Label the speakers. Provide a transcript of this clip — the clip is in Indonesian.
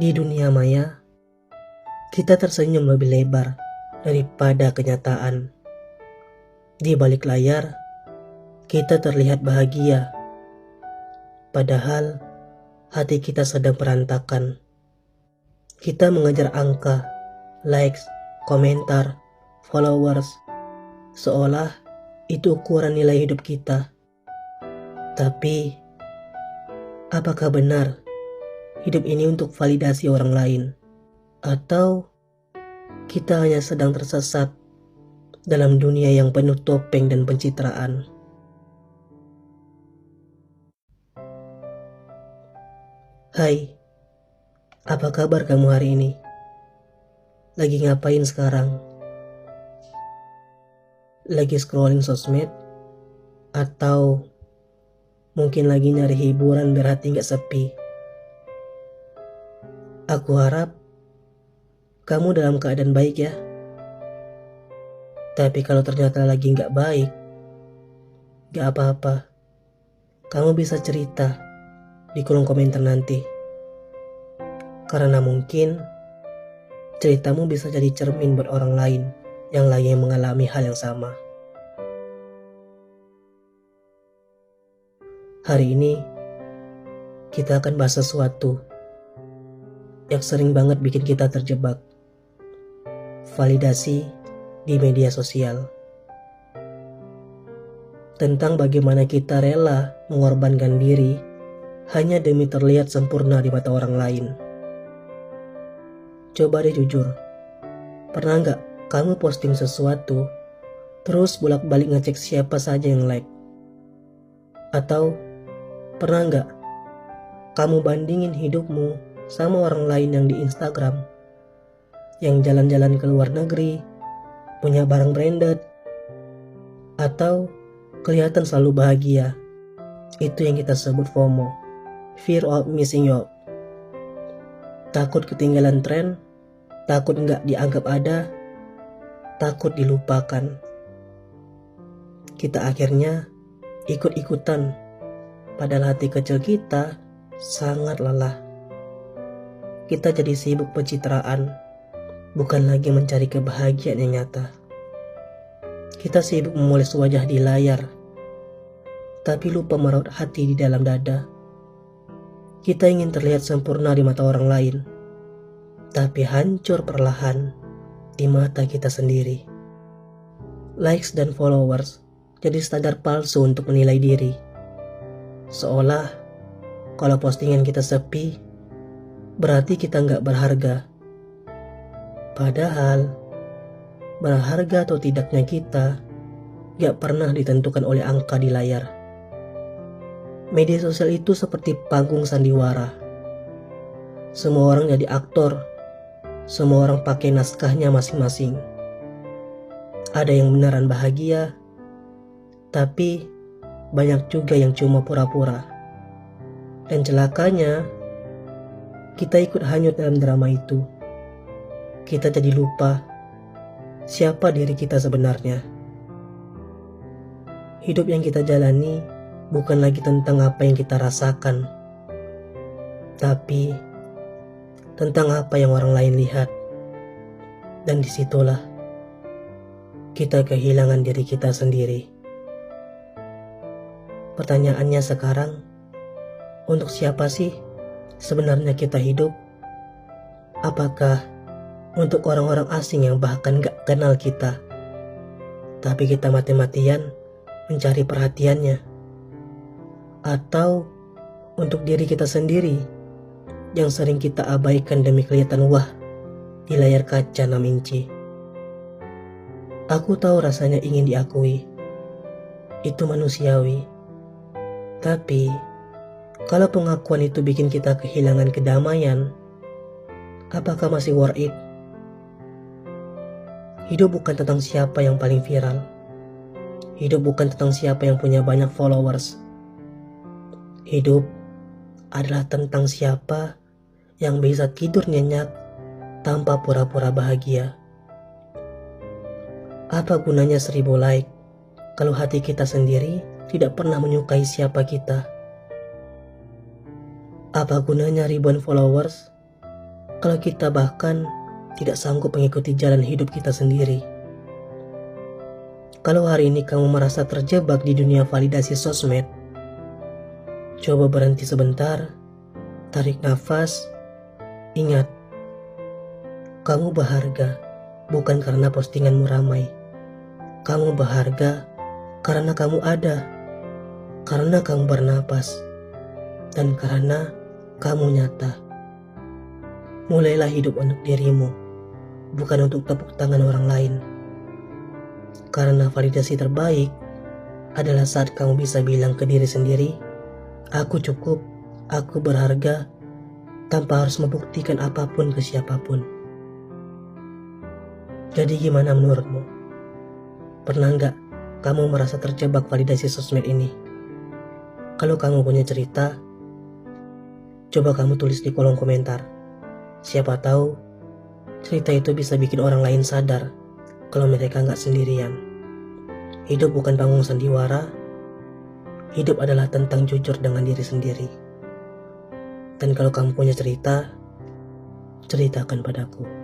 Speaker 1: Di dunia maya, kita tersenyum lebih lebar daripada kenyataan. Di balik layar, kita terlihat bahagia. Padahal, hati kita sedang berantakan. Kita mengejar angka, likes, komentar, followers, seolah itu ukuran nilai hidup kita. Tapi, apakah benar hidup ini untuk validasi orang lain? Atau kita hanya sedang tersesat dalam dunia yang penuh topeng dan pencitraan? Hai, apa kabar kamu hari ini? Lagi ngapain sekarang? Lagi scrolling sosmed? Atau mungkin lagi nyari hiburan biar hati gak sepi? Aku harap kamu dalam keadaan baik ya. Tapi kalau ternyata lagi gak baik, gak apa-apa. Kamu bisa cerita di kolom komentar nanti. Karena mungkin ceritamu bisa jadi cermin buat orang lain yang lagi mengalami hal yang sama. Hari ini kita akan bahas sesuatu yang sering banget bikin kita terjebak. Validasi di media sosial. Tentang bagaimana kita rela mengorbankan diri hanya demi terlihat sempurna di mata orang lain. Coba deh jujur, pernah gak kamu posting sesuatu terus bolak-balik ngecek siapa saja yang like? Atau pernah gak kamu bandingin hidupmu sama orang lain yang di Instagram, yang jalan-jalan ke luar negeri, punya barang branded, atau kelihatan selalu bahagia? Itu yang kita sebut FOMO, Fear of Missing Out. Takut ketinggalan tren, takut nggak dianggap ada, takut dilupakan. Kita akhirnya ikut-ikutan, padahal hati kecil kita sangat lelah. Kita jadi sibuk pencitraan, bukan lagi mencari kebahagiaan yang nyata. Kita sibuk memoles wajah di layar, tapi lupa merawat hati di dalam dada. Kita ingin terlihat sempurna di mata orang lain, tapi hancur perlahan di mata kita sendiri. Likes dan followers jadi standar palsu untuk menilai diri. Seolah kalau postingan kita sepi, berarti kita nggak berharga. Padahal berharga atau tidaknya kita gak pernah ditentukan oleh angka di layar. Media sosial itu seperti panggung sandiwara. Semua orang jadi aktor, semua orang pakai naskahnya masing-masing. Ada yang beneran bahagia, tapi banyak juga yang cuma pura-pura. Dan celakanya, kita ikut hanyut dalam drama itu. Kita jadi lupa siapa diri kita sebenarnya. Hidup yang kita jalani bukan lagi tentang apa yang kita rasakan, tapi tentang apa yang orang lain lihat. Dan disitulah kita kehilangan diri kita sendiri. Pertanyaannya sekarang, untuk siapa sih sebenarnya kita hidup? Apakah untuk orang-orang asing yang bahkan gak kenal kita, tapi kita mati-matian mencari perhatiannya? Atau untuk diri kita sendiri yang sering kita abaikan demi kelihatan wah di layar kaca 6 inci? Aku tahu rasanya ingin diakui, itu manusiawi. Tapi kalau pengakuan itu bikin kita kehilangan kedamaian, apakah masih worth it? Hidup bukan tentang siapa yang paling viral. Hidup bukan tentang siapa yang punya banyak followers. Hidup adalah tentang siapa yang bisa tidur nyenyak tanpa pura-pura bahagia. Apa gunanya 1000 like kalau hati kita sendiri tidak pernah menyukai siapa kita? Apa gunanya ribuan followers Kalau kita bahkan tidak sanggup mengikuti jalan hidup kita sendiri. Kalau hari ini kamu merasa terjebak di dunia validasi sosmed, coba berhenti sebentar, tarik nafas, ingat, kamu berharga bukan karena postinganmu ramai. Kamu berharga karena kamu ada, karena kamu bernapas, dan karena kamu nyata. Mulailah hidup untuk dirimu, bukan untuk tepuk tangan orang lain. Karena validasi terbaik adalah saat kamu bisa bilang ke diri sendiri, aku cukup, aku berharga, tanpa harus membuktikan apapun ke siapapun. Jadi gimana menurutmu? Pernah nggak kamu merasa terjebak validasi sosmed ini? Kalau kamu punya cerita, coba kamu tulis di kolom komentar. Siapa tahu cerita itu bisa bikin orang lain sadar kalau mereka nggak sendirian. Hidup bukan panggung sandiwara. Hidup adalah tentang jujur dengan diri sendiri. Dan kalau kamu punya cerita, ceritakan padaku.